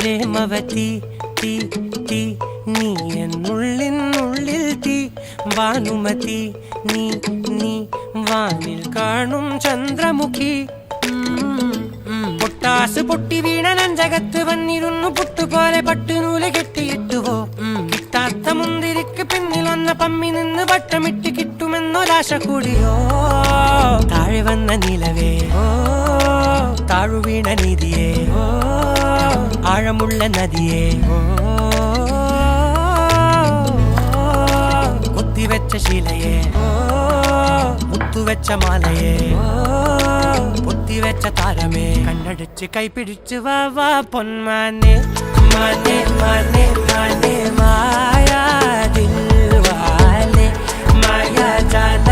പ്രേമവതി തീ തീ നീ എന്നുള്ളിൽ തീ ഭാനുമതി നീ നീ വാനിൽ കാണും ചന്ദ്രമുഖി പൊട്ടാസ് പൊട്ടി വീണ നെഞ്ചകത്ത് വന്നിരുന്നു പുട്ടുപോലെ പട്ടുനൂല് കെട്ടിയിട്ടുവോ കിട്ടാത്ത മുന്തിരിക്ക് പിന്നിൽ വന്ന പമ്മി നിന്ന് വട്ടമിട്ട് കിട്ടുമെന്നൊരാശ കൂടിയോ താഴെ വന്ന നിലവേ താഴു വീണ നിധിയേ ആഴമുള്ള നദിയേ കൊത്തിവെച്ച ശിലയേ മുത്തുവെച്ച മാലയേ പൊത്തിവെച്ച താരമേ കണ്ണടിച്ച് കൈപിടിച്ച് വാ വാ പൊന്മാനെ മാനെ മാനെ മാനെ മായാ ദിൽവാലെ മായാ ജാല